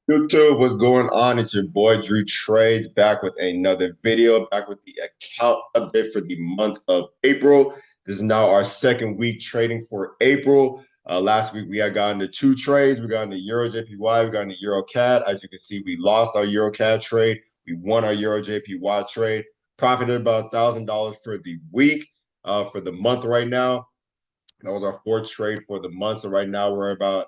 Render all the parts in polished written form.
YouTube, what's going on? It's your boy Drew Trades back with another video, back with the account update for the month of April. This is now our second week trading for April. Last week we had gotten to two trades. We got into EURJPY, we got into EURCAD. As you can see, we lost our EURCAD trade. We won our EURJPY trade. Profited about $1,000 for the week. For the month right now, that was our fourth trade for the month. So right now we're about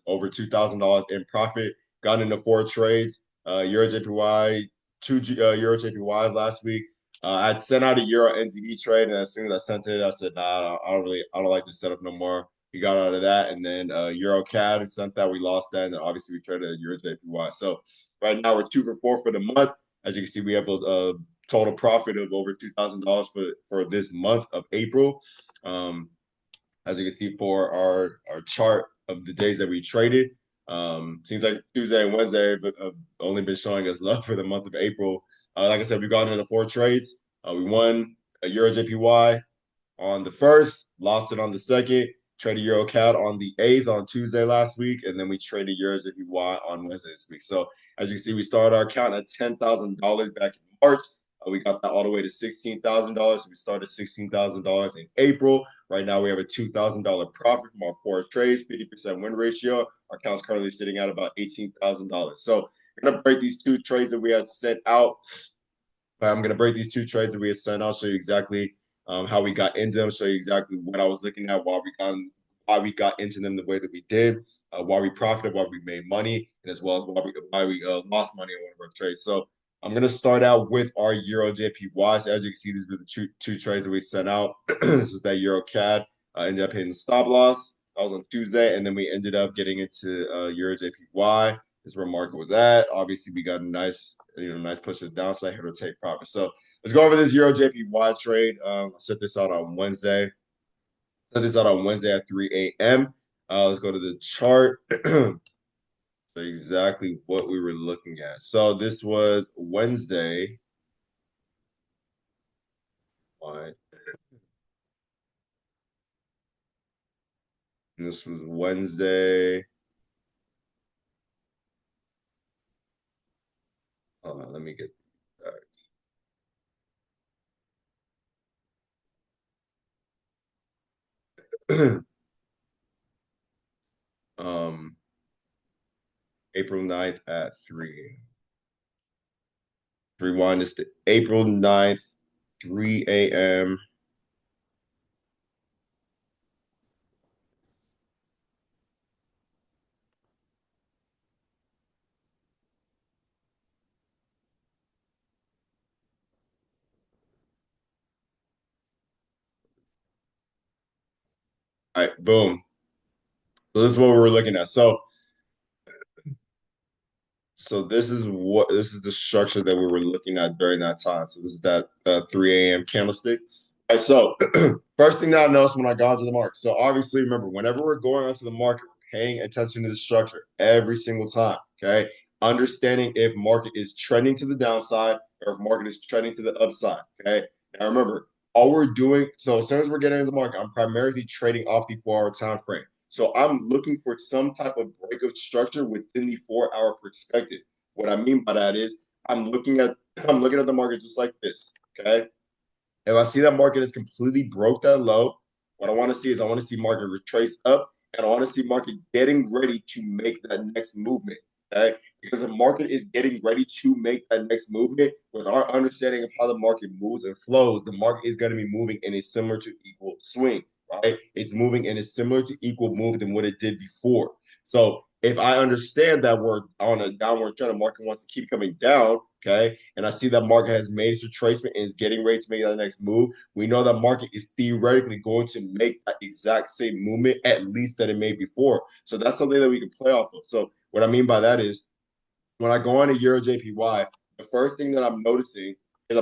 over $2,000 in profit. Got into four trades. EURJPY, two EURJPYs last week. I'd sent out a Euro NZD trade, and as soon as I sent it, I said, "Nah, I don't like this setup no more." We got out of that, and then Euro CAD sent that. We lost that, and then obviously we traded EURJPY. So right now we're 2 for 4 for the month. As you can see, we have a total profit of over $2,000 for this month of April. As you can see for our chart of the days that we traded. Seems like Tuesday and Wednesday have only been showing us love for the month of April. Like I said, we've gotten into four trades. We won a Euro JPY on the first, lost it on the second, traded Euro CAD on the 8th on Tuesday last week, and then we traded Euro JPY on Wednesday this week. So as you can see, we started our account at $10,000 back in March. We got that all the way to $16,000. So we started $16,000 in April. Right now, we have a $2,000 profit from our four trades, 50% win ratio. Our account's currently sitting at about $18,000. So we're gonna break these two trades that we had sent out. I'm gonna break these two trades that we had sent out, show you exactly how we got into them, show you exactly what I was looking at, why we got into them the way that we did, why we profited, why we made money, and as well as why we lost money on one of our trades. So I'm going to start out with our Euro JPY. So as you can see, these were the two trades that we sent out. This was that Euro CAD. Ended up hitting the stop loss. That was on Tuesday. And then we ended up getting into Euro JPY. This is where market was at. Obviously, we got a nice push to the downside here to take profit. So let's go over this Euro JPY trade. I set this out on Wednesday. Set this out on Wednesday at 3 a.m. Let's go to the chart. Exactly what we were looking at. So this was Wednesday. Right. And this was Wednesday. Hold on, let me get that. April 9th at 3. Rewind this to April 9th, 3 a.m. All right, boom. So this is what we're looking at. So this is the structure that we were looking at during that time. So this is that 3 a.m. candlestick. All right, so first thing that I noticed when I got into the market. So obviously, remember, whenever we're going onto the market, we're paying attention to the structure every single time. Okay, understanding if market is trending to the downside or if market is trending to the upside. Okay, now remember, all we're doing. So as soon as we're getting into the market, I'm primarily trading off the 4-hour time frame. So I'm looking for some type of break of structure within the 4-hour perspective. What I mean by that is I'm looking at the market just like this. Okay. If I see that market is completely broke that low, what I want to see is I want to see market retrace up, and I want to see market getting ready to make that next movement. Okay. Because the market is getting ready to make that next movement, with our understanding of how the market moves and flows, the market is going to be moving in a similar to equal swing, right? It's moving in a similar to equal move than what it did before. So if I understand that we're on a downward trend, the market wants to keep coming down, okay, and I see that market has made its retracement and is getting ready to make that next move, we know that market is theoretically going to make that exact same movement, at least that it made before. So that's something that we can play off of. So what I mean by that is when I go on a Euro JPY, the first thing that I'm noticing is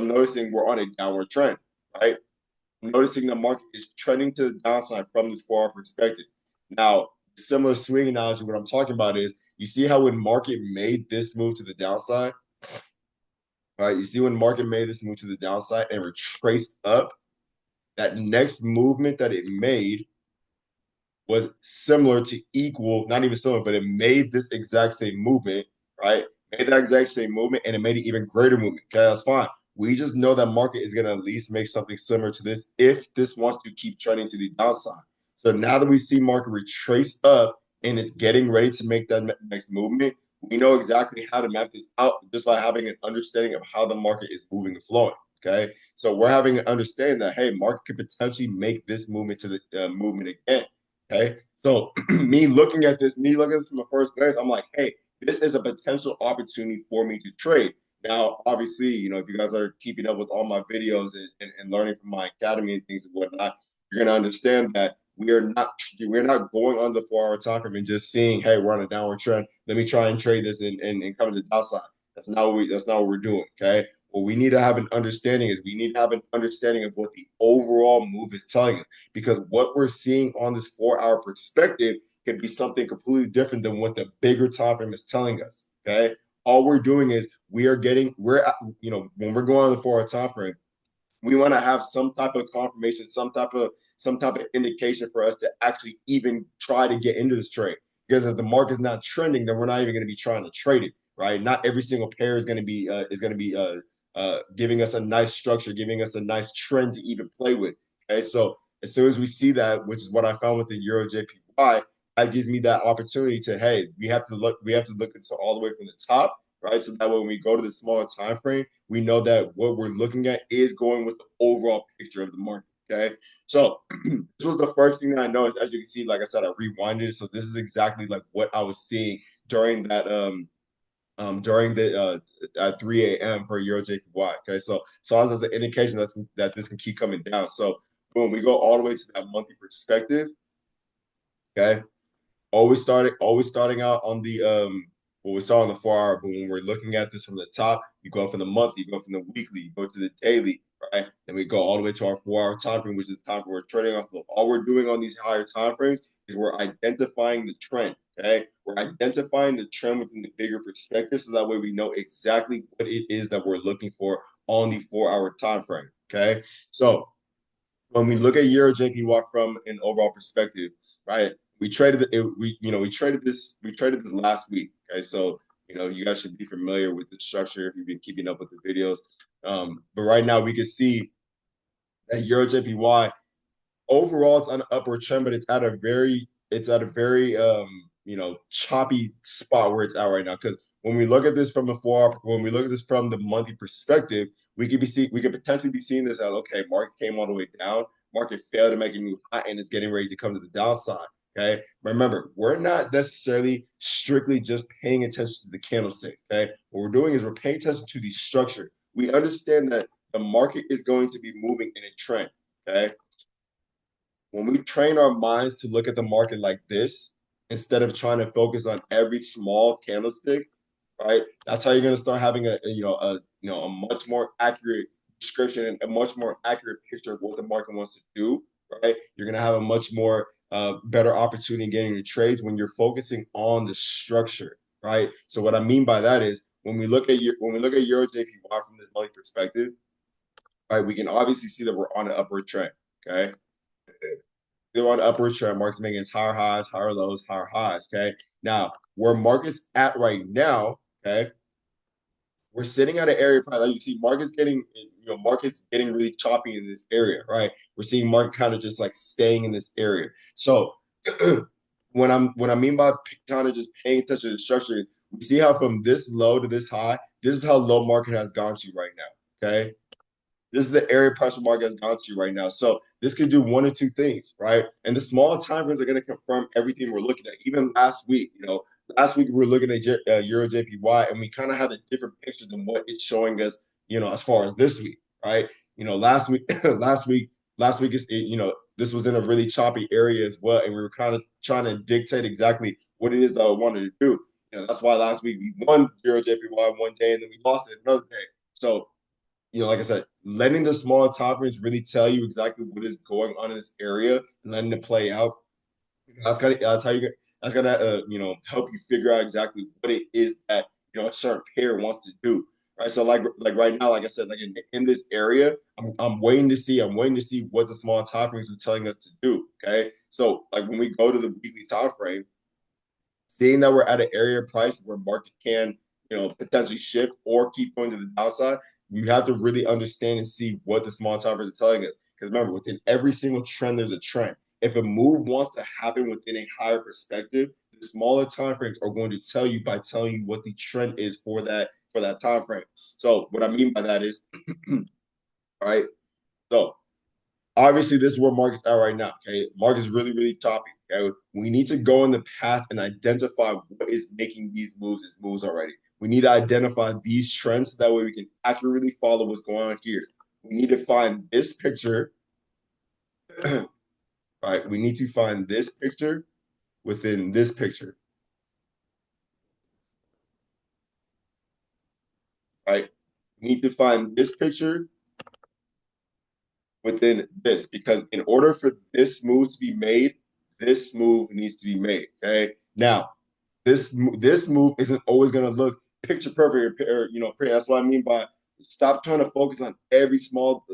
we're on a downward trend, right? I'm noticing the market is trending to the downside from this 4-hour perspective. Now, similar swing analogy, what I'm talking about is you see how when market made this move to the downside, right? You see when market made this move to the downside and retraced up, that next movement that it made was similar to equal, not even similar, but it made this exact same movement, right? Made that exact same movement and it made an even greater movement. Okay, that's fine. We just know that market is going to at least make something similar to this if this wants to keep trending to the downside. So now that we see market retrace up and it's getting ready to make that next movement, we know exactly how to map this out just by having an understanding of how the market is moving and flowing. Okay, so we're having an understanding that hey, market could potentially make this movement to the movement again. Okay, so me looking at this, me looking at this from a first glance, I'm like, hey, this is a potential opportunity for me to trade. Now, obviously, if you guys are keeping up with all my videos and learning from my academy and things and whatnot, you're gonna understand that we're not going on the 4 hour time frame and just seeing, hey, we're on a downward trend. Let me try and trade this and come to the downside. That's not what we're doing. Okay. What we need to have an understanding is we need to have an understanding of what the overall move is telling us. Because what we're seeing on this 4 hour perspective can be something completely different than what the bigger time frame is telling us. Okay. All we're doing is when we're going on the 4 hour time frame, we want to have some type of confirmation, some type of indication for us to actually even try to get into this trade. Because if the market's not trending, then we're not even going to be trying to trade it, right? Not every single pair is going to be giving us a nice structure, giving us a nice trend to even play with. Okay, so as soon as we see that, which is what I found with the EURJPY, that gives me that opportunity to hey, we have to look into all the way from the top, right? So that when we go to the smaller time frame, we know that what we're looking at is going with the overall picture of the market. Okay. So this was the first thing that I noticed. As you can see, like I said, I rewinded. So this is exactly like what I was seeing during that during the at 3 a.m. for EURJPY. Okay. So as an indication that this can keep coming down. So boom, we go all the way to that monthly perspective. Okay. Always starting out on the what we saw on the 4 hour, but when we're looking at this from the top, you go from the monthly, you go from the weekly, you go to the daily, right? Then we go all the way to our 4 hour time frame, which is the time frame we're trading off of. All we're doing on these higher time frames is we're identifying the trend. Okay, we're identifying the trend within the bigger perspective, so that way we know exactly what it is that we're looking for on the 4 hour time frame. Okay, so when we look at EURJPY from an overall perspective, right? We traded this last week. Okay, so you guys should be familiar with the structure if you've been keeping up with the videos. But right now we can see that EURJPY overall it's on an upward trend, but it's at a very choppy spot where it's at right now. Because when we look at this from when we look at this from the monthly perspective, we could potentially be seeing this as okay, market came all the way down, market failed to make a new high, and it's getting ready to come to the downside. Okay. Remember, we're not necessarily strictly just paying attention to the candlestick. Okay. What we're doing is we're paying attention to the structure. We understand that the market is going to be moving in a trend. Okay. When we train our minds to look at the market like this, instead of trying to focus on every small candlestick, right? That's how you're going to start having a much more accurate description and a much more accurate picture of what the market wants to do, right? You're going to have a much more better opportunity in getting your trades when you're focusing on the structure, right? So what I mean by that is when we look at EURJPY from this monthly perspective, right, we can obviously see that we're on an upward trend. Okay. They're on upward trend. Market's making its higher highs, higher lows, higher highs. Okay. Now, where market's at right now, okay, we're sitting at an area price. Like you see, market's getting really choppy in this area, right? We're seeing market kind of just like staying in this area. So when I mean by kind of just paying attention to the structure, we see how from this low to this high, this is how low market has gone to right now. Okay. This is the area pressure market has gone to right now. So this could do one or two things, right? And the small time frames are going to confirm everything we're looking at. Even last week we were looking at EURJPY, and we kind of had a different picture than what it's showing us, as far as this week, right? Last week, last week this was in a really choppy area as well, and we were kind of trying to dictate exactly what it is that I wanted to do. That's why last week we won EURJPY one day, and then we lost it another day. So like I said, letting the small top range really tell you exactly what is going on in this area and letting it play out. That's gonna help you figure out exactly what it is that a certain pair wants to do. Right. So like right now, like I said, like in this area, I'm waiting to see what the small top range are telling us to do. Okay. So like when we go to the weekly time frame, seeing that we're at an area price where market can potentially shift or keep going to the downside, you have to really understand and see what the small time frames are telling us. Because remember, within every single trend, there's a trend. If a move wants to happen within a higher perspective, the smaller time frames are going to tell you by telling you what the trend is for that time frame. So what I mean by that is, all right. So obviously, this is where market's at right now. Okay, market's really, really toppy. Okay, we need to go in the past and identify what is making these moves already. We need to identify these trends so that way we can accurately follow what's going on here. We need to find this picture. Right, we need to find this picture within this picture. Right, we need to find this picture within this, because in order for this move to be made, this move needs to be made. Okay, now this move isn't always going to look picture perfect or pretty. That's what I mean by stop trying to focus on every small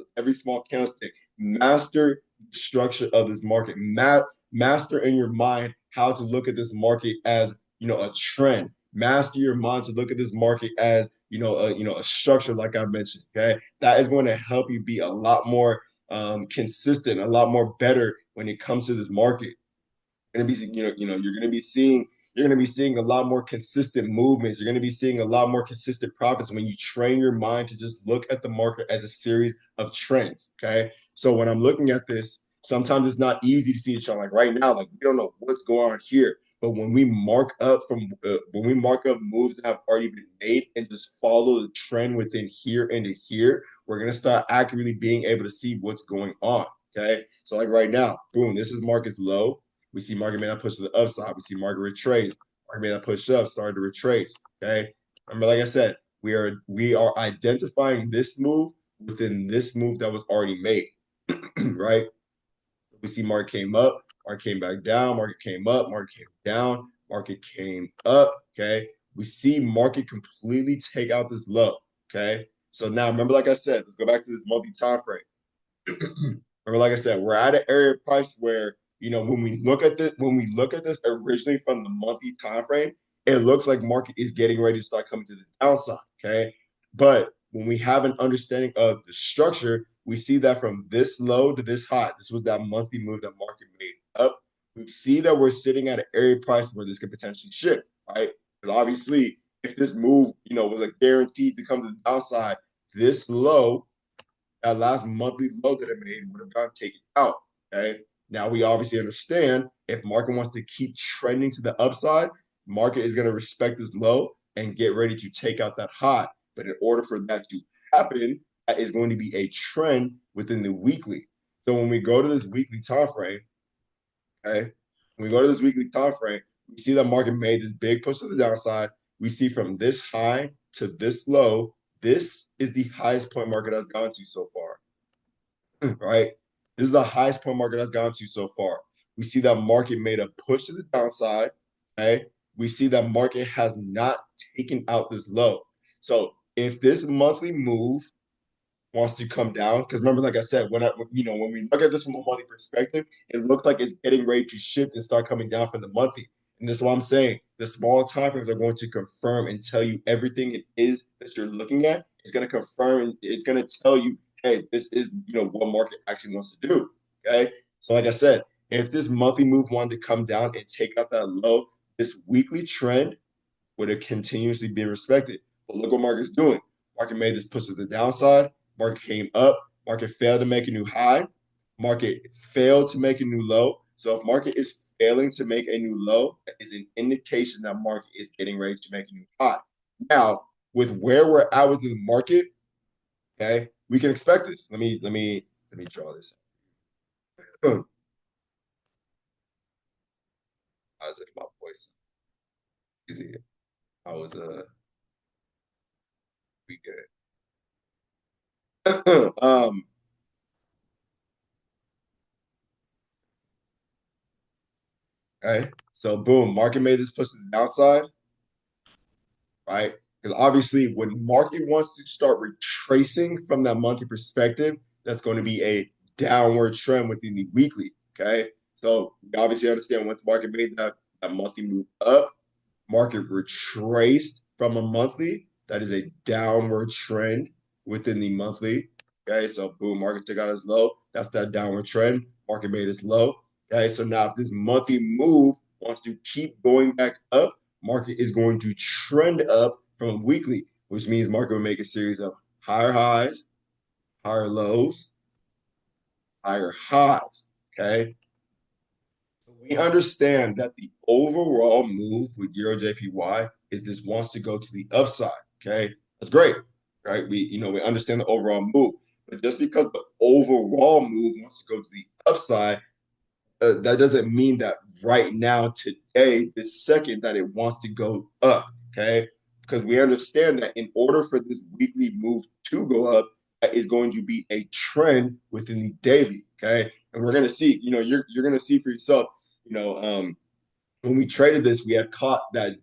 candlestick. Master the structure of this market. Master in your mind how to look at this market as a trend. Master your mind to look at this market as a structure, like I mentioned. Okay, that is going to help you be a lot more consistent, a lot more better when it comes to this market. Going to be you're going to be seeing a lot more consistent movements. You're going to be seeing a lot more consistent profits when you train your mind to just look at the market as a series of trends. Okay, so when I'm looking at this, sometimes it's not easy to see each other. Like right now, like we don't know what's going on here. But when we mark up moves that have already been made and just follow the trend within here into here, we're gonna start accurately being able to see what's going on. Okay, so like right now, boom, this is market's low. We see market may not push to the upside. We see market retrace. Market may not push up, started to retrace. Okay. Remember, like I said, we are identifying this move within this move that was already made. Right? We see market came up, market came back down, market came up, market came down, market came up. Okay. We see market completely take out this low. Okay. So now remember, like I said, let's go back to this multi-time frame. Remember, like I said, we're at an area price where when we look at this originally from the monthly time frame, it looks like market is getting ready to start coming to the downside. Okay, but when we have an understanding of the structure, we see that from this low to this high, this was that monthly move that market made up. We see that we're sitting at an area price where this could potentially shift, right? Because obviously, if this move, was a guaranteed to come to the downside, this low, that last monthly low that it made would have gotten taken out. Okay. Now we obviously understand if market wants to keep trending to the upside, market is going to respect this low and get ready to take out that high. But in order for that to happen, that is going to be a trend within the weekly. So when we go to this weekly time frame, okay, when we go to this weekly time frame, we see that market made this big push to the downside. We see from this high to this low, this is the highest point market has gone to so far. Right? This is the highest point market has gone to so far. We see that market made a push to the downside. Okay. We see that market has not taken out this low. So if this monthly move wants to come down, because remember, like I said, when we look at this from a monthly perspective, it looks like it's getting ready to shift and start coming down from the monthly. And this is what I'm saying. The small time frames are going to confirm and tell you everything it is that you're looking at. It's going to confirm and it's going to tell you, hey, this is what market actually wants to do. Okay. So like I said, if this monthly move wanted to come down and take out that low, this weekly trend would have continuously been respected. But look what market's doing. Market made this push to the downside. Market came up. Market failed to make a new high. Market failed to make a new low. So if market is failing to make a new low, that is an indication that market is getting ready to make a new high. Now, with where we're at with the market, okay, we can expect this. Let me draw this. How's it my voice? Easy. I was we good. Okay. So boom, market made this push to the downside, right? Because obviously when market wants to start retracing from that monthly perspective, that's going to be a downward trend within the weekly. Okay. So we obviously understand once market made that monthly move up, market retraced, from a monthly, that is a downward trend within the monthly. Okay, so boom, market took out its low. That's that downward trend. Market made its low. Okay, so now if this monthly move wants to keep going back up, market is going to trend up from weekly, which means market will make a series of higher highs, higher lows, higher highs. Okay, we understand that the overall move with Euro JPY is this wants to go to the upside. Okay, that's great, right? We understand the overall move, but just because the overall move wants to go to the upside, that doesn't mean that right now, today, this second, that it wants to go up. Okay, because we understand that in order for this weekly move to go up, that is going to be a trend within the daily. Okay, and we're going to see. You're going to see for yourself when we traded this, we had caught that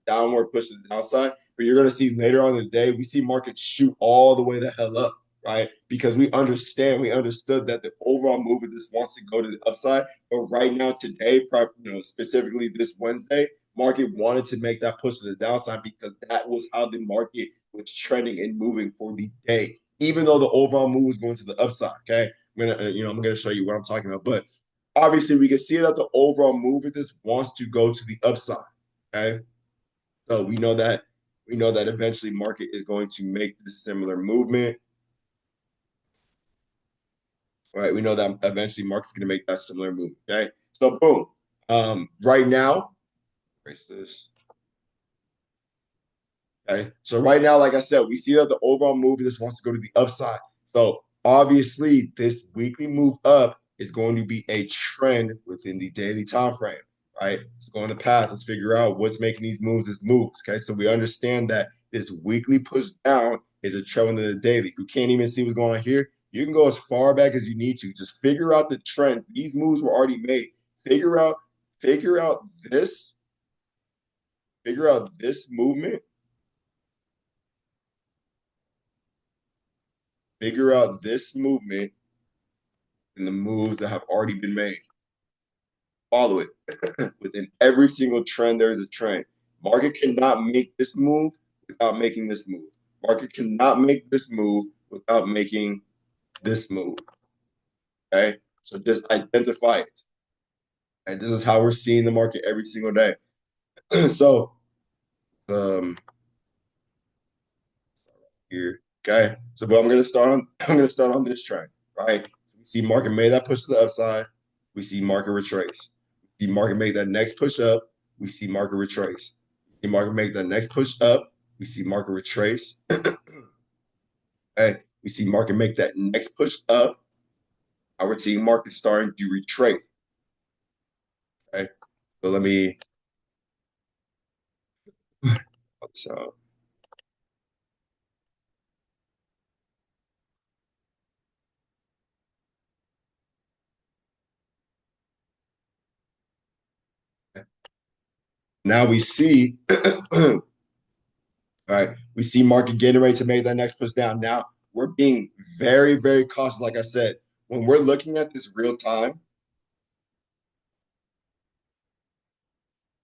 downward push to the downside. But you're going to see later on in the day, we see markets shoot all the way the hell up, right? Because we understood that the overall move of this wants to go to the upside. But right now, today, specifically this Wednesday, market wanted to make that push to the downside because that was how the market was trending and moving for the day, even though the overall move was going to the upside. Okay, I'm gonna show you what I'm talking about, but obviously we can see that the overall move of this wants to go to the upside. Okay. So we know that eventually market is going to make this similar movement. Right. We know that eventually market's going to make that similar movement. Okay. So boom. Right now, erase this. Okay. So right now, like I said, we see that the overall move of this wants to go to the upside. So obviously, this weekly move up is going to be a trend within the daily time frame, right? Let's go in the past. Let's figure out what's making these moves as moves. Okay. So we understand that this weekly push down is a trend within the daily. If you can't even see what's going on here, you can go as far back as you need to. Just figure out the trend. These moves were already made. Figure out, figure out this, figure out this movement. Figure out this movement and the moves that have already been made. Follow it. Within every single trend, there is a trend. Market cannot make this move without making this move. Market cannot make this move without making this move. Okay. So just identify it. And this is how we're seeing the market every single day. So here. Okay. So but I'm gonna start on this trend, right? We see market made that push to the upside. We see market retrace. We see market make that next push up. We see market retrace. We see market make that next push up. We see market retrace. Okay. We see market make that next push up. Now we're seeing market starting to retrace. Okay. So let me so now we see all right, we see market getting ready to make that next push down. Now we're being very, very cautious. Like I said, when we're looking at this real time,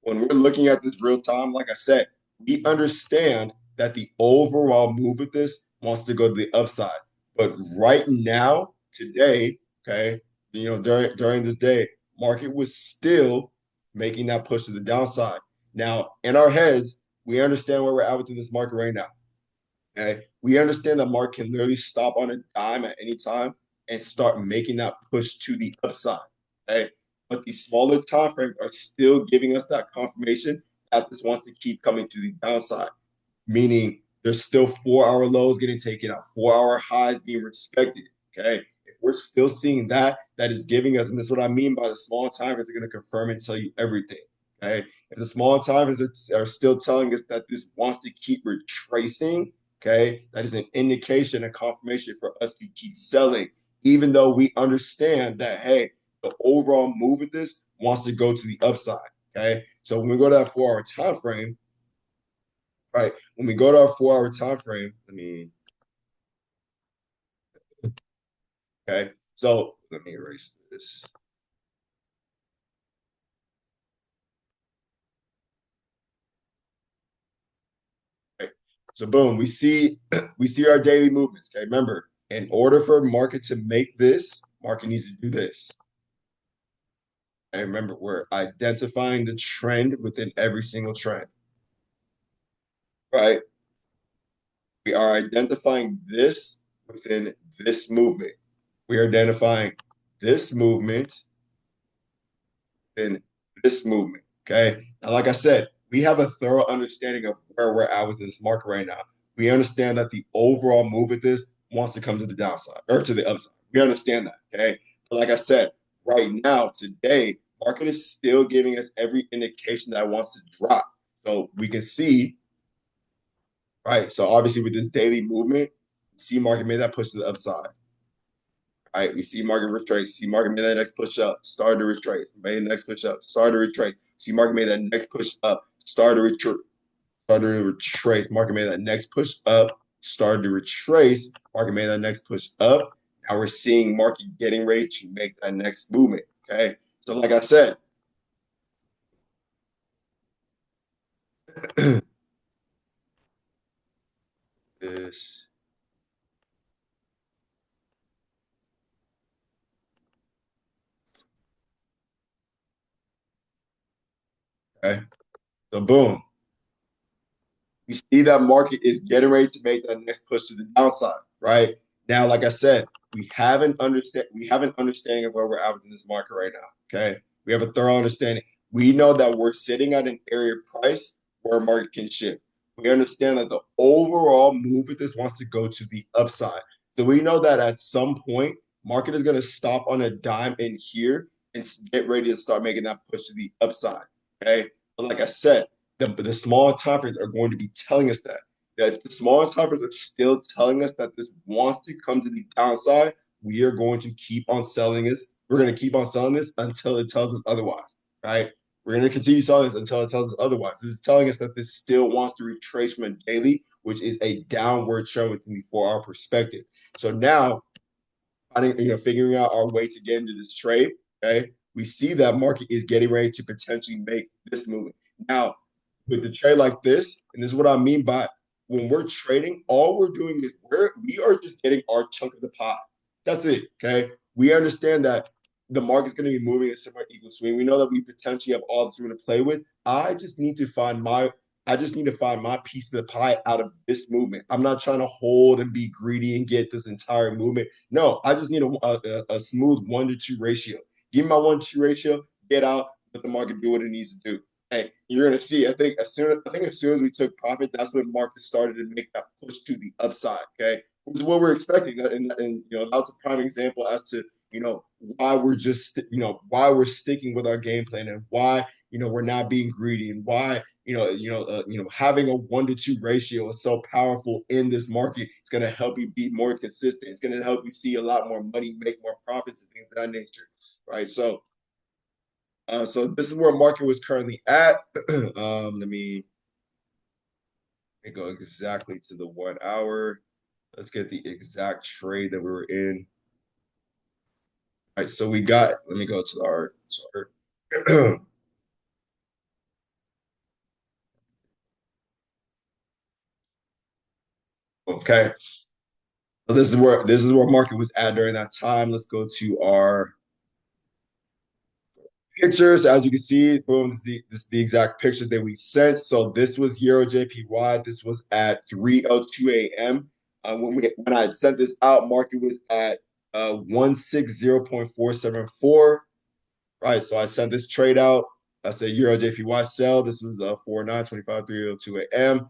like I said, we understand that the overall move of this wants to go to the upside. But right now, today, okay, during this day, market was still making that push to the downside. Now, in our heads, we understand where we're at within this market right now. Okay. We understand that market can literally stop on a dime at any time and start making that push to the upside. Okay. But the smaller time frames are still giving us that confirmation that this wants to keep coming to the downside, meaning there's still 4 hour lows getting taken out, 4 hour highs being respected. Okay. If we're still seeing that, that is giving us, and this is what I mean by the small timers are going to confirm and tell you everything. Okay. If the small timers are still telling us that this wants to keep retracing, okay, that is an indication and confirmation for us to keep selling, even though we understand that, hey, the overall move of this wants to go to the upside. Okay. So when we go to that 4 hour time frame, right? When we go to our 4 hour time frame, okay. So let me erase this. So boom, we see we see our daily movements. Okay, remember, in order for market to make this, market needs to do this. And remember, we're identifying the trend within every single trend, right? We are identifying this within this movement. We are identifying this movement in this movement. Okay. Now, like I said, we have a thorough understanding of where we're at with this market right now. We understand that the overall move with this wants to come to the downside or to the upside. We understand that. Okay. But like I said, right now, today, market is still giving us every indication that it wants to drop. So we can see, right? So obviously with this daily movement, see market made that push to the upside. Right, we see market retrace. See market made that next push up, started to retrace. Made the next push up, started to retrace. See market made that next push up, started to retreat, started to retrace. Market made that next push up, started to retrace. Market made that next push up. Now we're seeing market getting ready to make that next movement. Okay, so like I said, this. Okay, so boom. We see that market is getting ready to make that next push to the downside, right? Now, like I said, we have an understanding of where we're at in this market right now. Okay. We have a thorough understanding. We know that we're sitting at an area price where a market can shift. We understand that the overall move with this wants to go to the upside. So we know that at some point, market is going to stop on a dime in here and get ready to start making that push to the upside. Okay. But like I said, the small time frames are going to be telling us that. That if the small time frames are still telling us that this wants to come to the downside, we are going to keep on selling this. We're going to keep on selling this until it tells us otherwise, right? We're going to continue selling this until it tells us otherwise. This is telling us that this still wants to retrace from a daily, which is a downward trend within the 4 hour perspective. So now, figuring out our way to get into this trade, okay, we see that market is getting ready to potentially make this movement. Now, with the trade like this, and this is what I mean by when we're trading, all we're doing is we are just getting our chunk of the pie. That's it. Okay. We understand that the market's going to be moving a similar equal swing. We know that we potentially have all this room to play with. I just need to find my piece of the pie out of this movement. I'm not trying to hold and be greedy and get this entire movement. No, I just need a smooth 1-to-2 ratio. Give me my 1-to-2 ratio, get out, let the market do what it needs to do. Hey, you're gonna see. I think as soon as we took profit, that's when market started to make that push to the upside. Okay, which is what we're expecting, and that's a prime example as to why we're just why we're sticking with our game plan and why we're not being greedy and why having a 1-to-2 ratio is so powerful in this market. It's going to help you be more consistent. It's going to help you see a lot more money, make more profits, and things of that nature, right? So this is where market was currently at. Let me go exactly to the 1 hour. Let's get the exact trade that we were in. All right, so we got. Let me go to our chart. Okay, so this is where market was at during that time. Let's go to our pictures. As you can see, boom, this is the exact picture that we sent. So this was EURJPY. This was at 3:02 a.m. When I sent this out, market was at 160.474. Right. So I sent this trade out. I said EURJPY sell. This was 4925 3:02 a.m.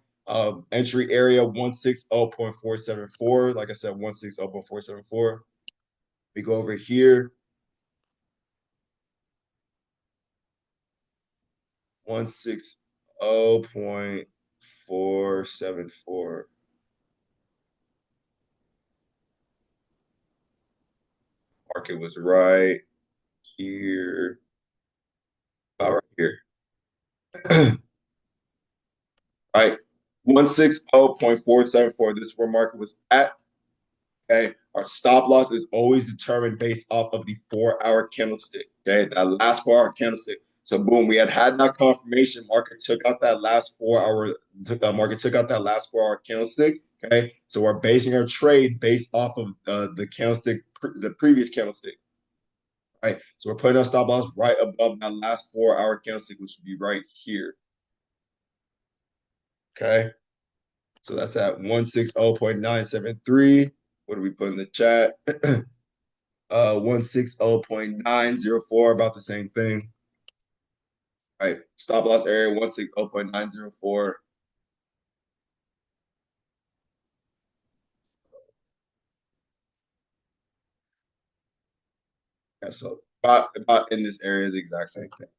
Entry area 160.474. Like I said, 160.474. We go over here. 160.474. Market was right here, about right here. Right. 160.474. This is where market was at. Okay. Our stop loss is always determined based off of the 4 hour candlestick. Okay. That last 4 hour candlestick. So boom, we had that confirmation. Market took out that last 4 hour. Market took out that last 4 hour candlestick. Okay, so we're basing our trade based off of the candlestick, the previous candlestick. Right, so we're putting our stop loss right above that last 4 hour candlestick, which would be right here. Okay, so that's at 160.973. What do we put in the chat? 160.904, about the same thing. All right, stop loss area 160.904. Yeah, so about in this area is the exact same thing.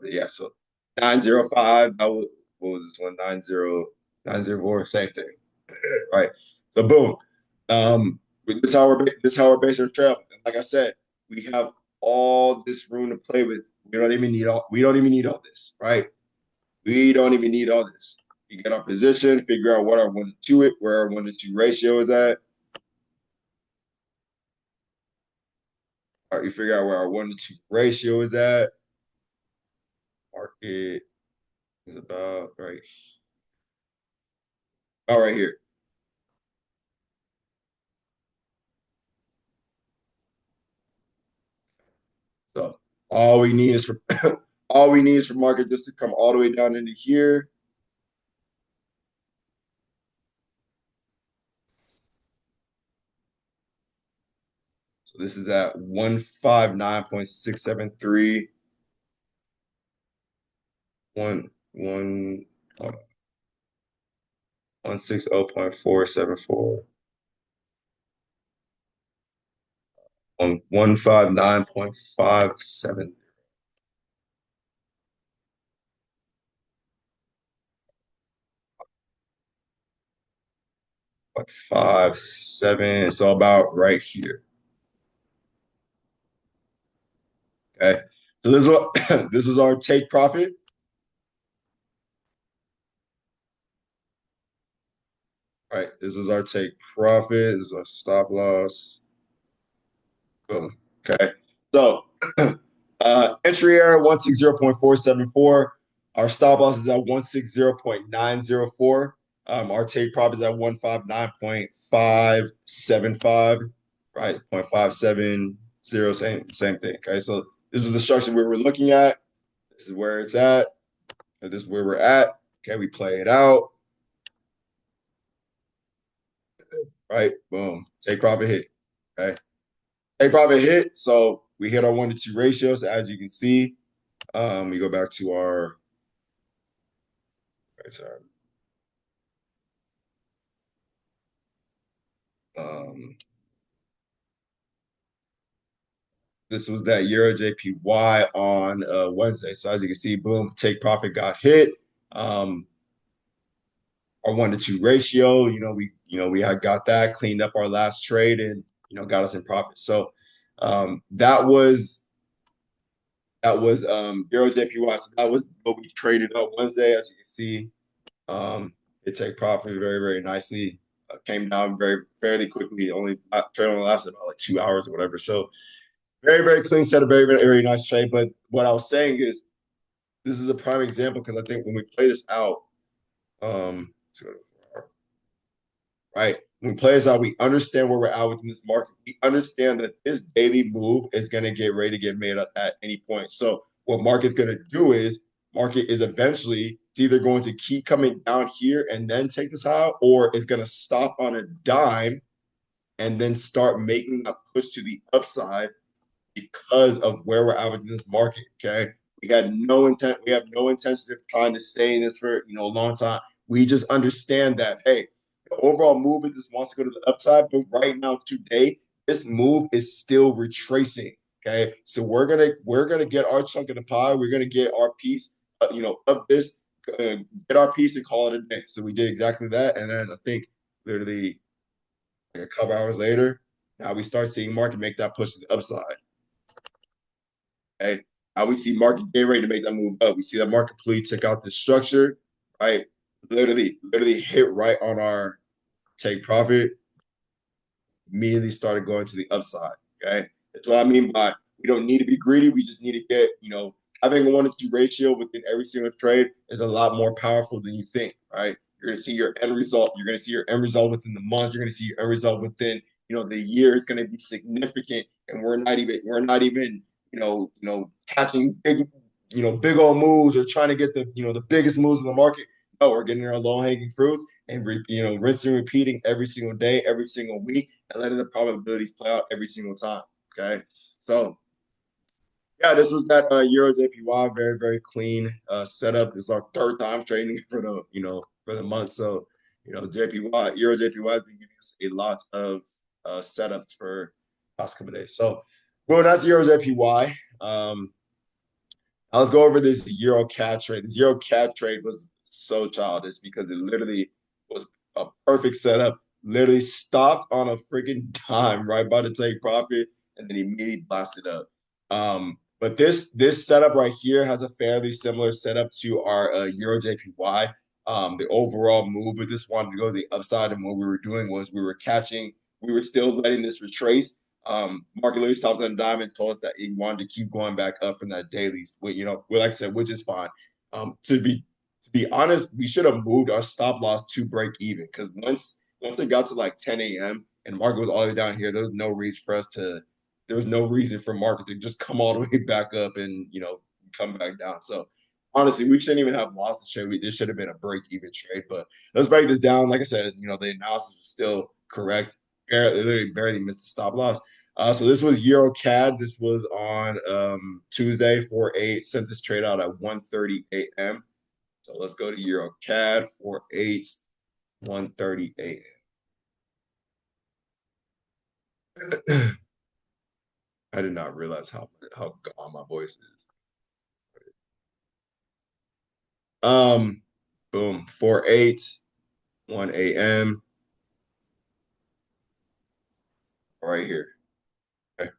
Yeah, so 905. That was, what was this one? 90904, same thing. Right. So boom. This how we're basing our trail. And like I said, we have all this room to play with. We don't even need all this, right? We don't even need all this. You get our position, figure out what our 1 to 2 where our 1 to 2 ratio is at. All right, you figure out where our 1 to 2 ratio is at. Market is about right here. So all we need is for all we need is for market just to come all the way down into here. So this is at 159.673. 160.474. 159.57. 57. It's all about right here. Okay. So this is what this is our take profit. All right. This is our take profit. This is our stop loss. Boom. Okay. So entry area 160.474. Our stop loss is at 160.904. Our take profit is at 159.575. Right. 0.570. Same thing. Okay. So this is the structure we were looking at. This is where it's at. And this is where we're at. Okay. We play it out. Right. Boom. Take profit hit. Okay. Take profit hit. So we hit our 1 to 2 ratios, as you can see. We go back to our sorry. This was that EURJPY on Wednesday. So as you can see, boom, take profit got hit. Our 1 to 2 ratio, we had got that, cleaned up our last trade, and got us in profit. So that was EURJPY. So that was what we traded up Wednesday, as you can see. It take profit very, very nicely. Came down fairly quickly. Trade only lasted about like 2 hours or whatever. So very, very clean set, a very, very, very nice trade. But what I was saying is, this is a prime example because I think when we play this out, right, when we play this out, we understand where we're at within this market. We understand that this daily move is going to get ready to get made up at any point. So what market's going to do is, market is eventually, it's either going to keep coming down here and then take this out, or it's going to stop on a dime and then start making a push to the upside because of where we're at in this market. Okay. We have no intention of trying to stay in this for a long time. We just understand that, hey, the overall movement just wants to go to the upside, but right now, today, this move is still retracing. Okay. So we're gonna get our chunk of the pie. We're gonna get our piece, of this, get our piece and call it a day. So we did exactly that. And then I think literally like a couple hours later, now we start seeing market make that push to the upside. Okay. How we see market getting ready to make that move up. We see that market completely took out the structure, right? Literally hit right on our take profit, immediately started going to the upside. Okay. That's what I mean by we don't need to be greedy. We just need to get, having a 1-to-2 ratio within every single trade is a lot more powerful than you think, right? You're going to see your end result. You're going to see your end result within the month. You're going to see your end result within, the year. Is going to be significant, and we're not even, catching big old moves or trying to get the biggest moves in the market. No, we're getting our low hanging fruits and rinsing and repeating every single day, every single week, and letting the probabilities play out every single time. Okay, so yeah, this was that EURJPY, very very clean setup. This is our third time trading for the month. So JPY EURJPY has been giving us a lot of setups for past couple of days. So, well, that's EURJPY. Let's go over this EURCAD trade. This EURCAD trade was so childish because it literally was a perfect setup. Literally stopped on a freaking dime right by the take profit and then immediately blasted up. But this setup right here has a fairly similar setup to our EURJPY. The overall move with this wanted to go to the upside, and what we were doing was we were still letting this retrace. Market literally stopped on a dime and told us that he wanted to keep going back up from that dailies. Like I said, which is fine. To be honest, we should have moved our stop loss to break even, because once it got to like 10 a.m. and market was all the way down here, there was no reason for market to just come all the way back up and come back down. So honestly, we shouldn't even have lost the trade. This should have been a break even trade. But let's break this down. Like I said, the analysis was still correct. Barely missed the stop loss. So this was EURCAD. This was on Tuesday, 4/8. Sent this trade out at 1:30 a.m. So let's go to EURCAD, 4/8, 1:30 a.m. I did not realize how gone my voice is. Boom, 4/8, 1 a.m. right here. Okay.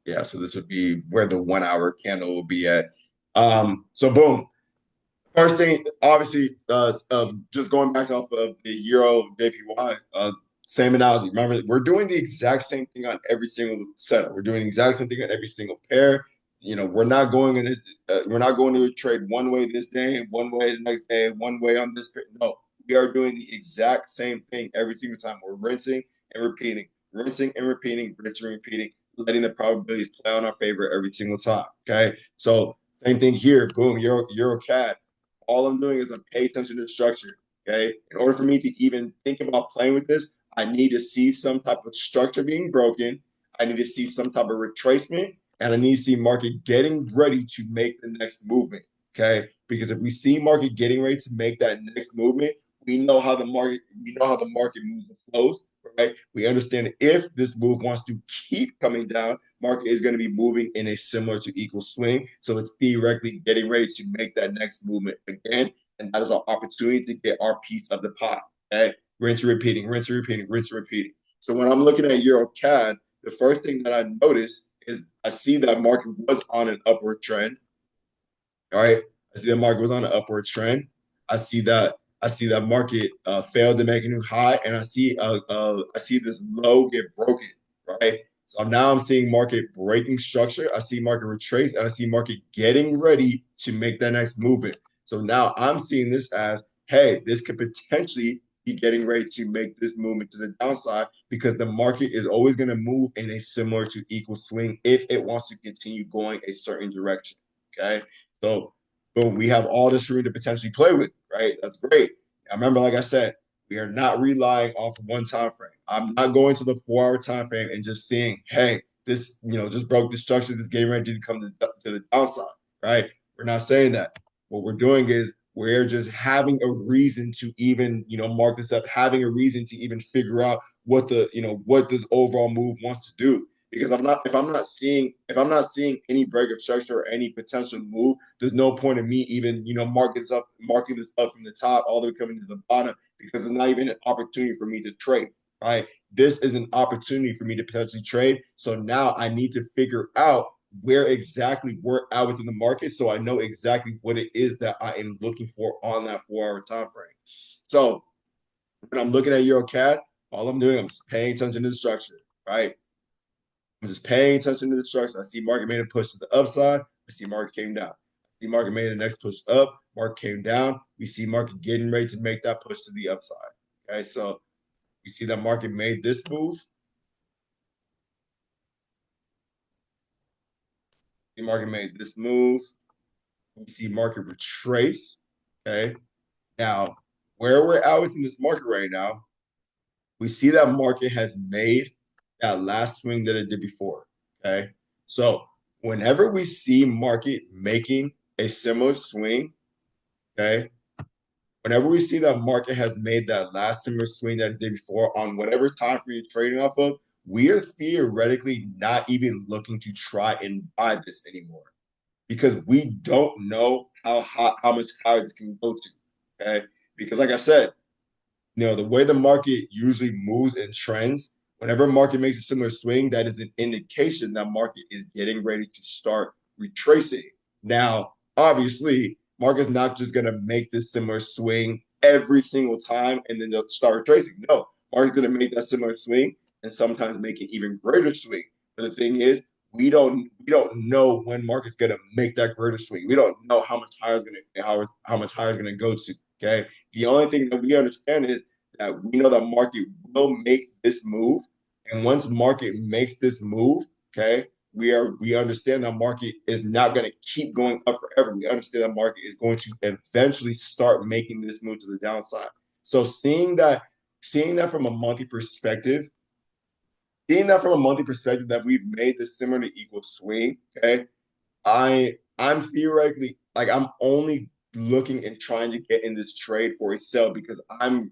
Yeah, so this would be where the 1 hour candle will be at. So boom. First thing, obviously, just going back off of the Euro JPY, same analogy. Remember, we're doing the exact same thing on every single setup. We're doing the exact same thing on every single pair. We're not going to trade one way this day, one way the next day, one way on this pair. No, we are doing the exact same thing every single time. We're rinsing and repeating, rinsing and repeating, letting the probabilities play on our favor every single time. Okay, so same thing here. Boom, EuroCAD. All I'm doing is I'm paying attention to the structure. Okay. In order for me to even think about playing with this, I need to see some type of structure being broken. I need to see some type of retracement, and I need to see market getting ready to make the next movement. Okay. Because if we see market getting ready to make that next movement, we know how the market moves and flows, right? We understand if this move wants to keep coming down, market is going to be moving in a similar to equal swing. So it's theoretically getting ready to make that next movement again. And that is our opportunity to get our piece of the pie. Okay. Rinse and repeating, rinse and repeating, rinse and repeating. So when I'm looking at EuroCAD, the first thing that I notice is I see that market was on an upward trend. All right. I see that market was on an upward trend. I see that market failed to make a new high, and I see this low get broken. Right. So now I'm seeing market breaking structure. I see market retrace, and I see market getting ready to make that next movement. So now I'm seeing this as, hey, this could potentially be getting ready to make this movement to the downside, because the market is always going to move in a similar to equal swing if it wants to continue going a certain direction. Okay. So boom, we have all this room to potentially play with, right? That's great. Now remember, like I said, we are not relying off of one time frame. I'm not going to the 4 hour time frame and just seeing, hey, this, just broke the structure, this getting ready to come to the downside, right? We're not saying that. What we're doing is we're just having a reason to even, mark this up, having a reason to even figure out what what this overall move wants to do. Because if I'm not seeing any break of structure or any potential move, there's no point in me even marking this up from the top all the way coming to the bottom, because it's not even an opportunity for me to trade. Right, this is an opportunity for me to potentially trade. So now I need to figure out where exactly we're at within the market, so I know exactly what it is that I am looking for on that 4 hour time frame. So when I'm looking at EuroCAD, All I'm doing, I'm just paying attention to the structure, right? I'm just paying attention to the structure. I see market made a push to the upside. I see market came down. I see market made the next push up. Market came down. We see market getting ready to make that push to the upside. Okay, so we see that market made this move. The market made this move. We see market retrace. Okay, now where we're at within this market right now, we see that market has made that last swing that it did before. Okay. So whenever we see market making a similar swing, okay, whenever we see that market has made that last similar swing that it did before on whatever time frame you're trading off of, we are theoretically not even looking to try and buy this anymore because we don't know how much higher this can go to. Okay. Because like I said, the way the market usually moves and trends, whenever market makes a similar swing, that is an indication that market is getting ready to start retracing. Now, obviously, market's not just going to make this similar swing every single time and then they'll start retracing. No, market's going to make that similar swing and sometimes make an even greater swing. But the thing is, we don't know when market's going to make that greater swing. We don't know how much higher is going to how much higher is going to go to. Okay. The only thing that we understand is that we know that market will make this move. And once market makes this move, okay, we understand that market is not going to keep going up forever. We understand that market is going to eventually start making this move to the downside. So seeing that from a monthly perspective, that we've made this similar to equal swing, okay, I'm theoretically like I'm only looking and trying to get in this trade for a sell because I'm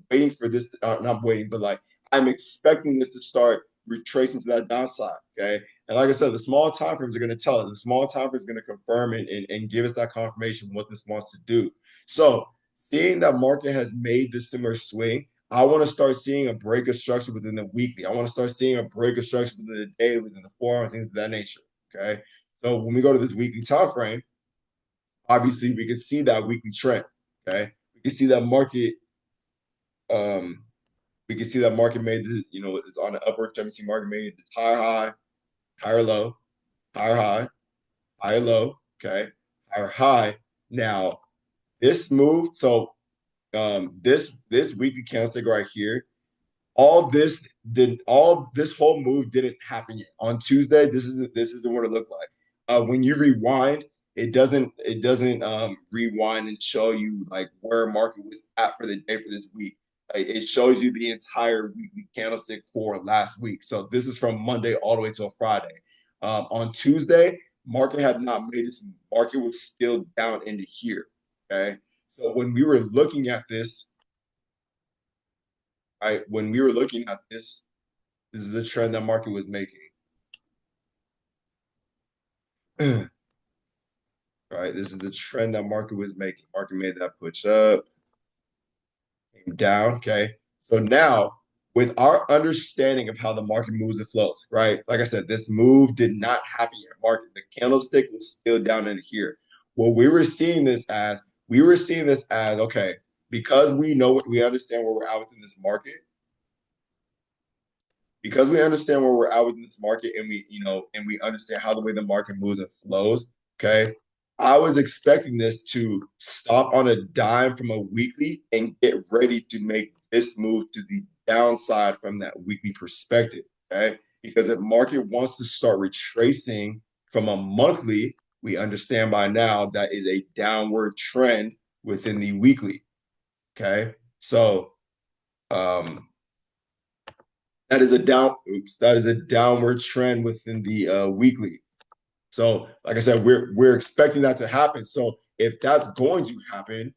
waiting for this, not waiting, but like I'm expecting this to start retracing to that downside. Okay. And like I said, the small time frames are going to tell us. The small time frame is going to confirm and give us that confirmation what this wants to do. So seeing that market has made this similar swing, I want to start seeing a break of structure within the weekly. I want to start seeing a break of structure within the day, within the 4 hour, things of that nature. Okay. So when we go to this weekly time frame, obviously we can see that weekly trend. Okay. We can see that market, um, made the, it's on the upward trend. We see market made its higher high, higher low, higher high, higher low, okay, higher high. Now this move, so this weekly candlestick right here, all this whole move didn't happen yet. On Tuesday, this is what it looked like. When you rewind, it doesn't rewind and show you like where market was at for the day for this week. It shows you the entire weekly candlestick for last week. So this is from Monday all the way till Friday. On Tuesday, market had not made this. Market was still down into here. Okay, so when we were looking at this, right, when we were looking at this is the trend that market was making. Right, this is the trend that market was making. Market made that push up, came down. Okay, so now with our understanding of how the market moves and flows, right? Like I said, this move did not happen yet. Market, the candlestick was still down in here. What we were seeing this as okay, because we understand where we're at within this market, because we understand where we're at within this market and we understand how the way the market moves and flows, okay? I was expecting this to stop on a dime from a weekly and get ready to make this move to the downside from that weekly perspective, okay? Because if market wants to start retracing from a monthly, we understand by now that is a downward trend within the weekly, okay? So, that is a downward trend within the weekly. So, like I said, we're expecting that to happen. So, if that's going to happen,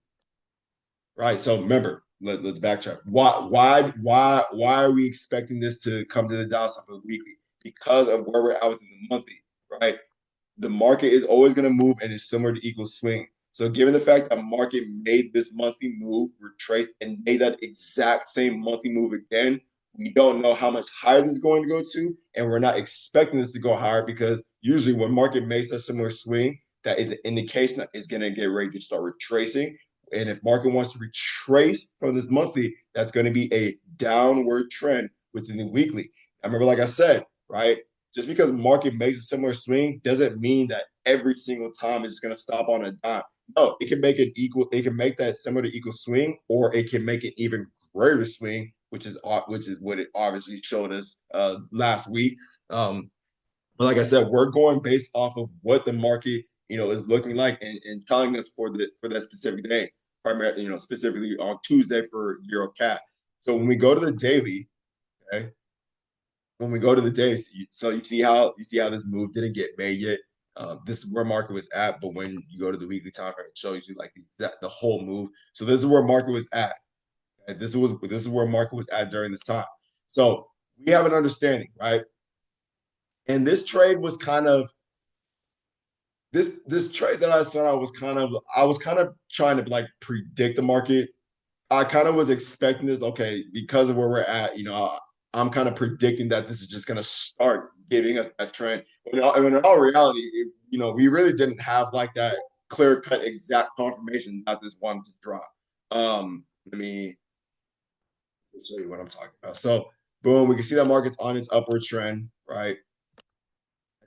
right? So, remember, let's backtrack. Why are we expecting this to come to the downside for the weekly? Because of where we're at within the monthly, right? The market is always going to move and is similar to equal swing. So given the fact that market made this monthly move, retraced, and made that exact same monthly move again, we don't know how much higher this is going to go to, and we're not expecting this to go higher because usually when market makes a similar swing, that is an indication that it's going to get ready to start retracing. And if market wants to retrace from this monthly, that's going to be a downward trend within the weekly. I remember, like I said, right? Just because market makes a similar swing doesn't mean that every single time it's going to stop on a dime. No, it can make it equal. It can make that similar to equal swing, or it can make an even greater swing, which is what it obviously showed us last week. But like I said, we're going based off of what the market, is looking like and telling us for that specific day, primarily, specifically on Tuesday for EURCAD. So when we go to the daily, okay, when we go to the day, so you see how this move didn't get made yet. This is where market was at, but when you go to the weekly time frame, it shows you like the whole move. So this is where market was at. Okay? This is where market was at during this time. So we have an understanding, right? And this trade was kind of this trade that I said I was kind of trying to like predict the market. I kind of was expecting this, okay, because of where we're at, I'm kind of predicting that this is just going to start giving us that trend. In all reality, we really didn't have like that clear cut exact confirmation that this wanted to drop. Let me show you what I'm talking about. So, boom, we can see that market's on its upward trend, right?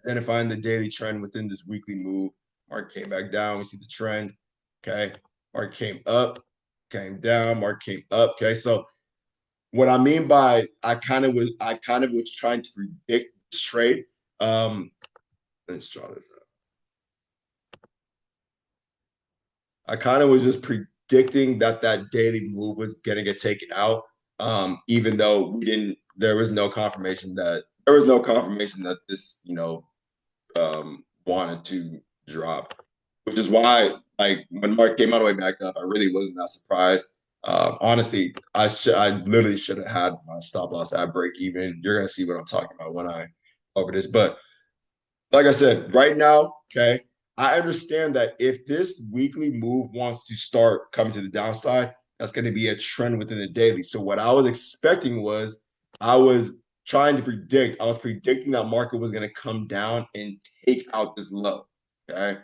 Identifying the daily trend within this weekly move. Market came back down. We see the trend. Okay. Market came up, came down, market came up. Okay. So what I mean by I kind of was trying to predict this trade. Let's draw this up. I kind of was just predicting that daily move was gonna get taken out. Even though there was no confirmation that this, wanted to drop, which is why, like, when Mark came all the way back up, I really wasn't that surprised. Honestly, I literally should have had my stop loss at break even. You're gonna see what I'm talking about when I over this, but like I said, right now, okay, I understand that if this weekly move wants to start coming to the downside, that's going to be a trend within the daily. So what I was expecting was I was I was predicting that market was going to come down and take out this low. Okay.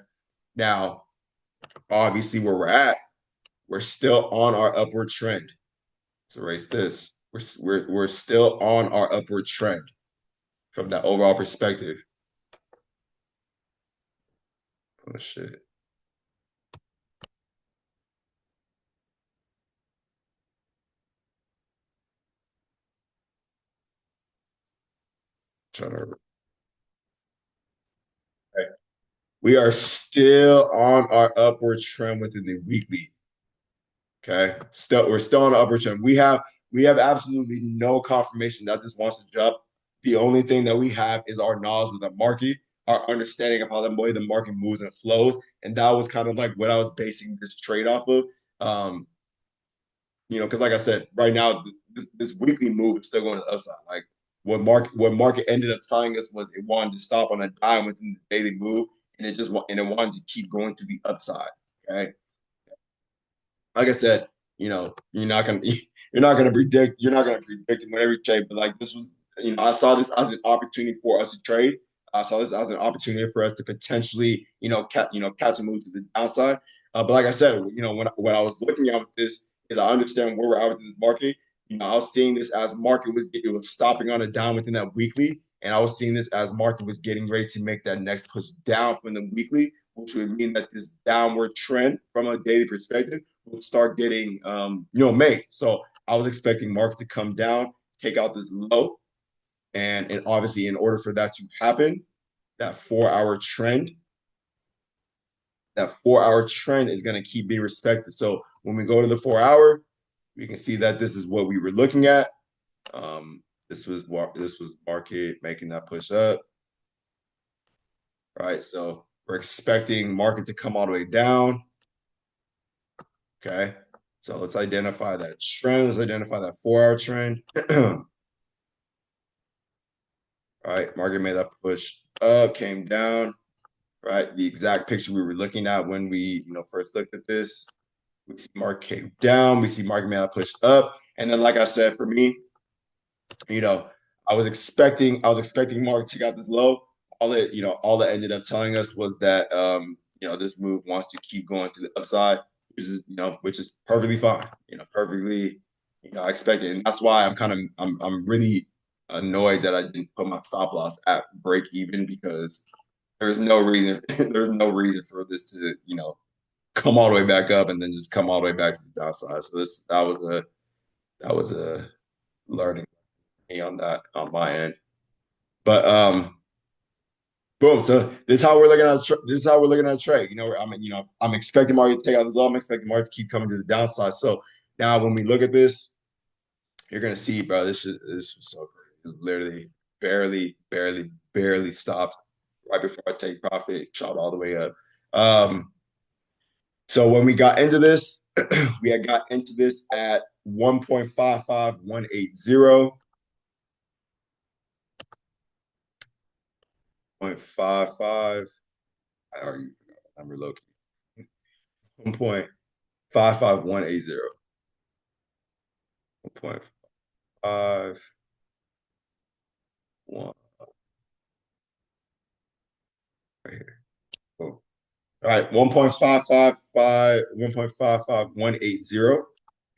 Now, obviously, where we're still on our upward trend. Let's erase this. We're still on our upward trend from that overall perspective. Oh shit. Trying to We are still on our upward trend within the weekly. Okay. We're still on the upward trend. We have absolutely no confirmation that this wants to jump. The only thing that we have is our knowledge of the market, our understanding of how the way the market moves and flows. And that was kind of like what I was basing this trade off of. Um, because like I said, right now this weekly move is still going to the upside. Like what market ended up telling us was it wanted to stop on a dime within the daily move, and it wanted to keep going to the upside. Okay, like I said, you're not gonna predict whenever you trade, but like this was, I saw this as an opportunity for us to trade. I saw this as an opportunity for us to potentially, catch a move to the downside. But like I said, when I was looking at this, is I understand where we're at within this market. I was seeing this as market was stopping on a down within that weekly, and I was seeing this as market was getting ready to make that next push down from the weekly, which would mean that this downward trend from a daily perspective will start getting made. So I was expecting market to come down, take out this low, and obviously in order for that to happen, that 4 hour trend, is going to keep being respected. So when we go to the 4 hour, we can see that this is what we were looking at. This was market making that push up, right? So we're expecting market to come all the way down. Okay, so let's identify that trend. Let's identify that 4 hour trend. All right, market made that push up, came down. Right, the exact picture we were looking at when we first looked at this. We see market came down. We see market made that push up, and then like I said, for me, you know, I was expecting market to got this low. All that ended up telling us was that this move wants to keep going to the upside. which is perfectly fine, perfectly, expected. And that's why I'm really annoyed that I didn't put my stop loss at break even, because there's no reason there's no reason for this to, come all the way back up and then just come all the way back to the downside. So that was a learning on that on my end. But boom. So this is how we're looking at this is how we're looking at a trade. I'm expecting market to take out this low. I'm expecting market to keep coming to the downside. So now when we look at this, you're gonna see, bro, this is so crazy. It literally barely stopped right before I take profit, shot all the way up. So when we got into this, we had got into this at 1.55180. 0.55. I already forgot the number low key. 1.55180. 1.51 right here. Boom. All right, 1.55180.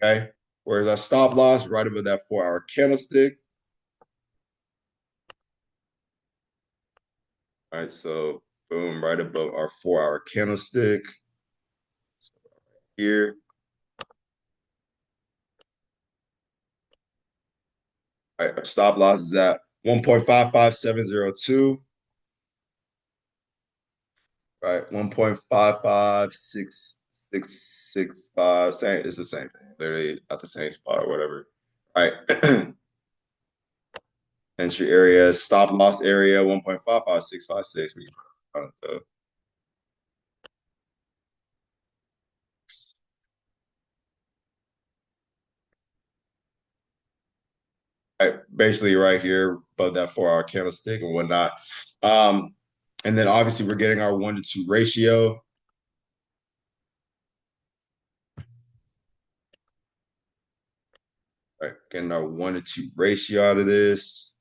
Okay. Whereas our stop loss right above that 4-hour candlestick. All right, so boom, right above our 4-hour candlestick. So here. All right, our stop loss is at 1.55702. Right, 1.55665. Same, it's the same thing. Literally at the same spot or whatever. All right. Entry area, stop loss area, 1.55656. So right, basically right here above that 4-hour candlestick and whatnot. And then obviously we're getting our 1-to-2 ratio. Right, getting our 1-to-2 ratio out of this.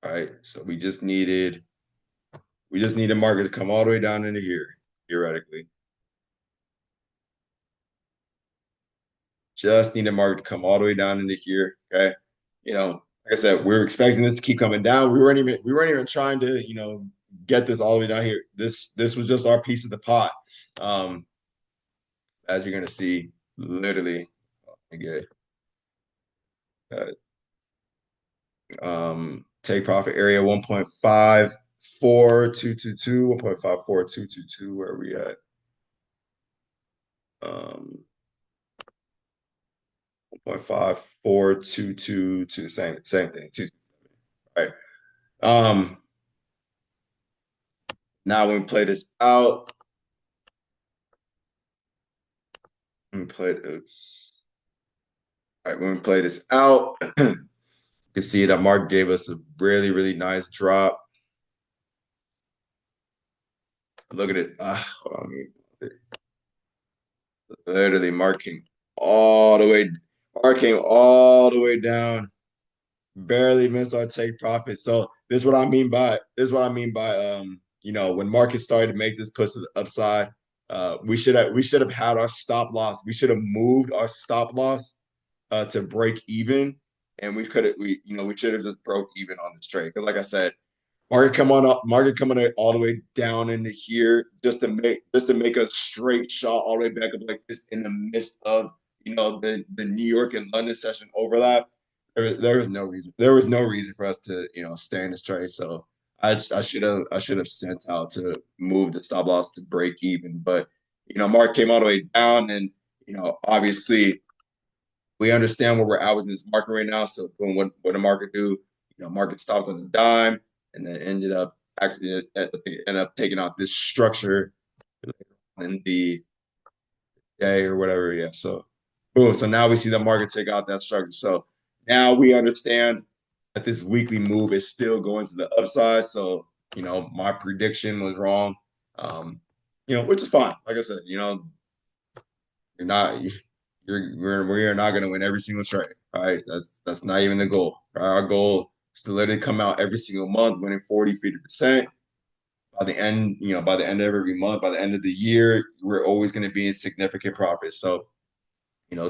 All right, so we just needed market to come all the way down into here, theoretically. Just need the market to come all the way down into here. Okay. Like I said, we were expecting this to keep coming down. We weren't even trying to, get this all the way down here. This was just our piece of the pot. As you're gonna see, literally, get take profit area 1.54222, 1.54222. Where are we at? 1.54222. Same thing. 2. Right. Now when we play this out, oops. All right, when we play this out, you can see that Mark gave us a really, really nice drop. Look at it. Hold on. Literally, Mark came all the way down. Barely missed our take profit. So this is what I mean by when markets started to make this push to the upside, we should have had our stop loss. We should have moved our stop loss to break even, and we should have just broke even on this trade. Because like I said, market coming all the way down into here just to make a straight shot all the way back up like this in the midst of the New York and London session overlap. There was no reason. There was no reason for us to stay in this trade. So I should have sent out to move the stop loss to break even. But Mark came all the way down, and obviously we understand where we're at with this market right now. So boom, what the market do? Market stopped on the dime, and then ended up taking out this structure in the day or whatever. Yeah. So boom. So now we see the market take out that structure. So now we understand that this weekly move is still going to the upside. So my prediction was wrong. Which is fine. Like I said, you're not. We are not going to win every single trade. Right? That's not even the goal. Right? Our goal is to literally come out every single month winning 40, 50%. by the end, by the end of every month, by the end of the year, we're always going to be in significant profit. So,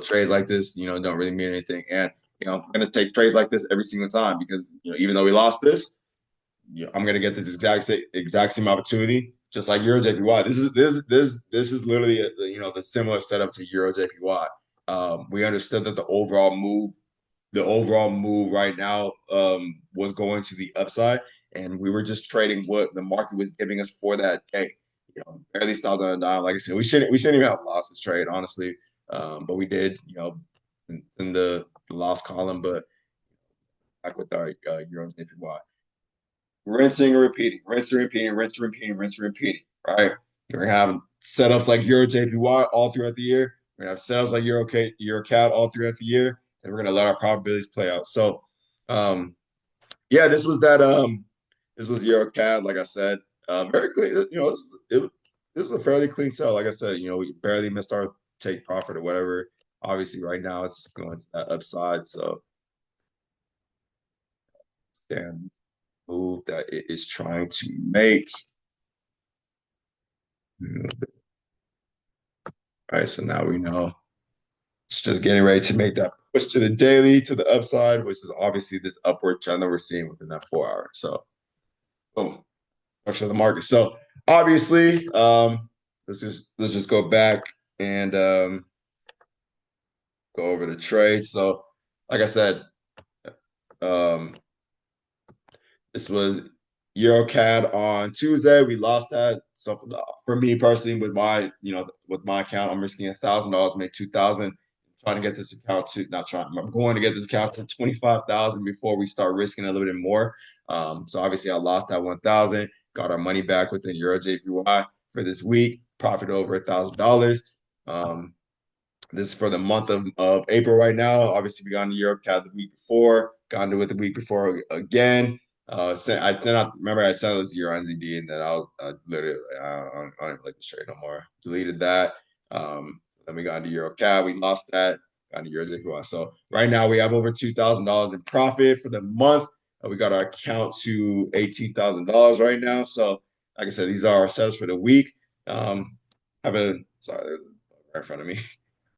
trades like this, don't really mean anything. And, I'm going to take trades like this every single time because, even though we lost this, I'm gonna get this exact same opportunity, just like EURJPY. This is literally the similar setup to EURJPY. We understood that the overall move right now was going to the upside, and we were just trading what the market was giving us for that day. Barely stopped on a dime. Like I said, we shouldn't even have lost this trade, honestly, but we did. In the loss column, but back with our EURJPY. Rinsing and repeating, rinsing and repeating, rinsing and repeating, rinsing and repeating, right? We're gonna have setups like EURJPY all throughout the year. We're gonna have setups like EURCAD all throughout the year, and we're gonna let our probabilities play out. So, yeah, this was EURCAD, like I said, very clean. This was a fairly clean sell. Like I said, we barely missed our take profit or whatever. Obviously, right now it's going to that upside. So, stand move that it is trying to make. All right, so now we know it's just getting ready to make that push to the daily, to the upside, which is obviously this upward trend that we're seeing within that 4 hour. So, boom, structure of the market. So, obviously, let's just go back and go over the trade. So, like I said, um, this was EURCAD on Tuesday. We lost that. So for me personally, with my account, I'm risking $1,000, make 2,000. Trying to get this account to not trying. I'm going to get this account to 25,000 before we start risking a little bit more. So obviously, I lost that 1,000. Got our money back within EURJPY for this week. Profit over $1,000. This is for the month of April right now. Obviously, we got into EURCAD the week before, got into it the week before again. I sent out, remember I said it was Euro NZD, and then I literally, I don't even like this trade no more. Deleted that. Then we got into EURCAD. We lost that. Got into EURJPY. So right now we have over $2,000 in profit for the month. We got our account to $18,000 right now. So like I said, these are our sets for the week. Sorry, right in front of me.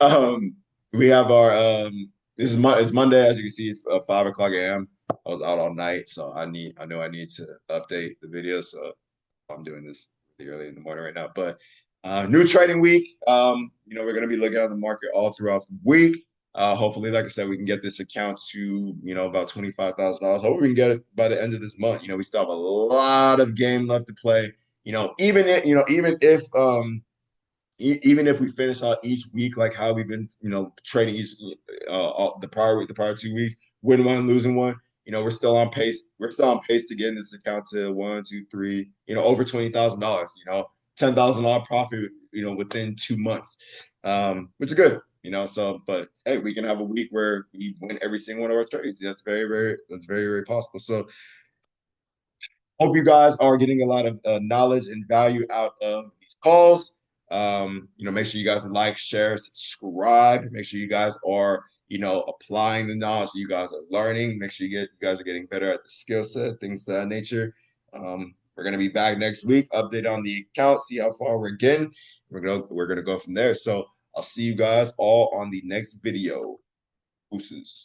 Um, we have our it's Monday, as you can see, it's 5 o'clock a.m. I was out all night, so I know I need to update the video, so I'm doing this really early in the morning right now. But new trading week. We're gonna be looking at the market all throughout the week. Hopefully, like I said, we can get this account to about $25,000. Hopefully, we can get it by the end of this month. We still have a lot of game left to play. Even if we finish out each week like how we've been, trading each the prior week, the prior 2 weeks, win one, losing one, we're still on pace. We're still on pace to get in this account to 1, 2, 3, over $20,000. $10,000 profit, within 2 months, which is good. So, but hey, we can have a week where we win every single one of our trades. That's very, very possible. So, hope you guys are getting a lot of knowledge and value out of these calls. Make sure you guys like, share, subscribe. Make sure you guys are, applying the knowledge you guys are learning. Make sure you guys are getting better at the skill set, things of that nature. We're gonna be back next week, update on the account, see how far we're getting. We're gonna go from there. So I'll see you guys all on the next video. Deuces.